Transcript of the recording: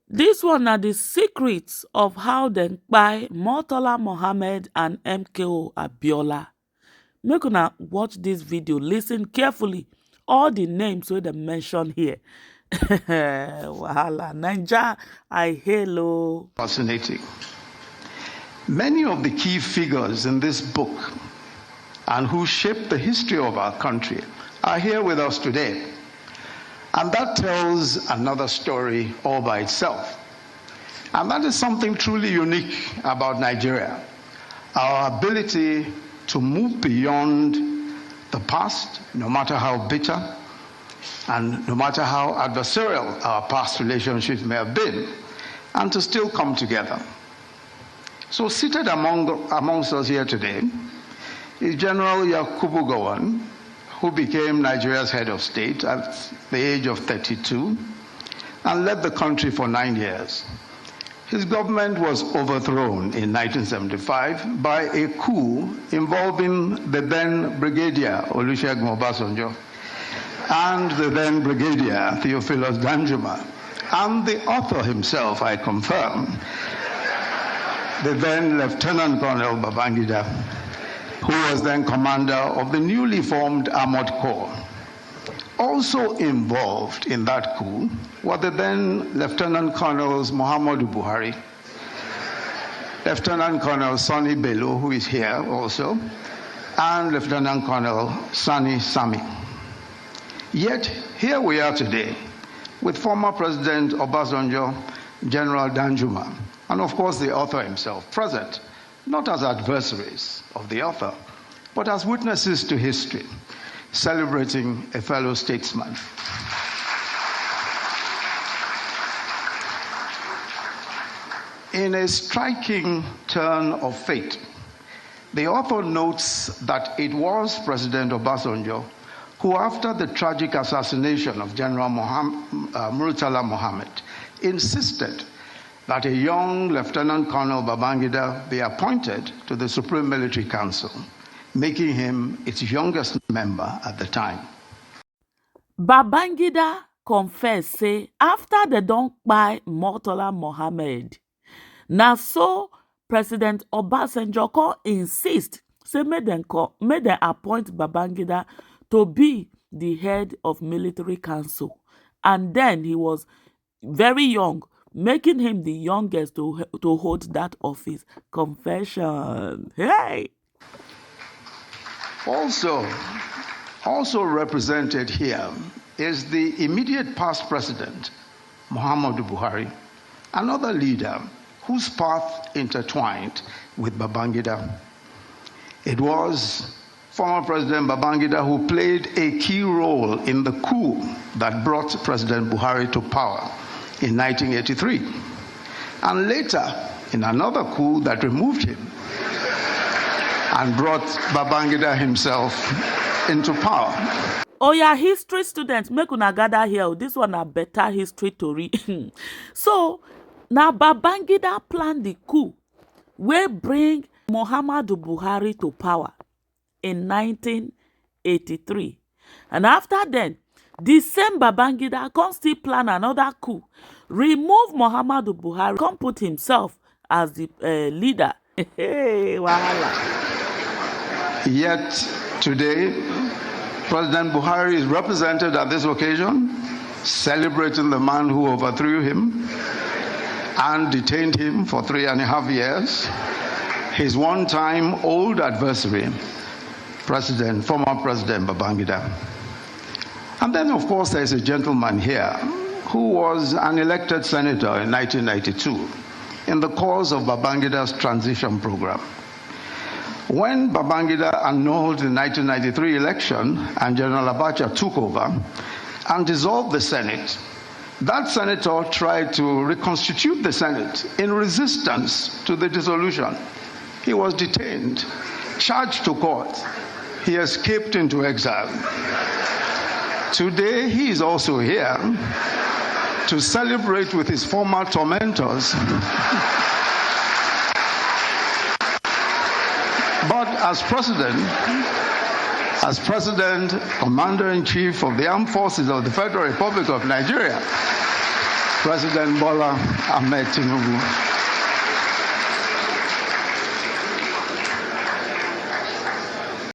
This one are the secrets of how they buy Muritala Mohammed and MKO Abiola. Make una watch this video, listen carefully. All the names wey dem mention here. Wahala. Naija, I hello. Fascinating. Many of the key figures in this book and who shaped the history of our country are here with us today. And that tells another story all by itself. And that is something truly unique about Nigeria. Our ability to move beyond the past, no matter how bitter, and no matter how adversarial our past relationships may have been, and to still come together. So seated amongst us here today is General Yakubu Gowon, who became Nigeria's head of state at the age of 32 and led the country for 9 years. His government was overthrown in 1975 by a coup involving the then Brigadier Olusegun Obasanjo and the then Brigadier Theophilus Danjuma, and the author himself, I confirm, the then Lieutenant Colonel Babangida, who was then commander of the newly formed Armored Corps. Also involved in that coup were the then Lieutenant Colonels Muhammadu Buhari, Lieutenant Colonel Sani Bello, who is here also, and Lieutenant Colonel Sani Sami. Yet here we are today with former President Obasanjo, General Danjuma, and of course the author himself present, not as adversaries of the author, but as witnesses to history, celebrating a fellow statesman. In a striking turn of fate, the author notes that it was President Obasanjo who, after the tragic assassination of General Muritala Mohammed, insisted that a young Lieutenant Colonel Babangida be appointed to the Supreme Military Council, making him its youngest member at the time. Babangida confess say after they don't buy Muritala Mohammed, now so President Obasanjo come insist say make them appoint Babangida to be the head of military council, and then he was very young, making him the youngest to hold that office. Confession. Hey. Also represented here is the immediate past president, Muhammadu Buhari, another leader whose path intertwined with Babangida. It was former President Babangida who played a key role in the coup that brought President Buhari to power in 1983, and later in another coup that removed him and brought Babangida himself into power. Oh yeah, history students, make una gather here. This one a better history to read. So now Babangida planned the coup wey bring Muhammadu Buhari to power in 1983. And after then, the same Babangida come still plan another coup, remove Muhammadu Buhari, come put himself as the leader. Hey, wahala. Yet today, President Buhari is represented at this occasion, celebrating the man who overthrew him and detained him for 3.5 years, his one-time old adversary, former President Babangida. And then, of course, there's a gentleman here who was an elected senator in 1992 in the course of Babangida's transition program. When Babangida annulled the 1993 election and General Abacha took over and dissolved the Senate, that senator tried to reconstitute the Senate in resistance to the dissolution. He was detained, charged to court. He escaped into exile. Today, he is also here to celebrate with his former tormentors. But as President, Commander-in-Chief of the Armed Forces of the Federal Republic of Nigeria, President Bola Ahmed Tinubu.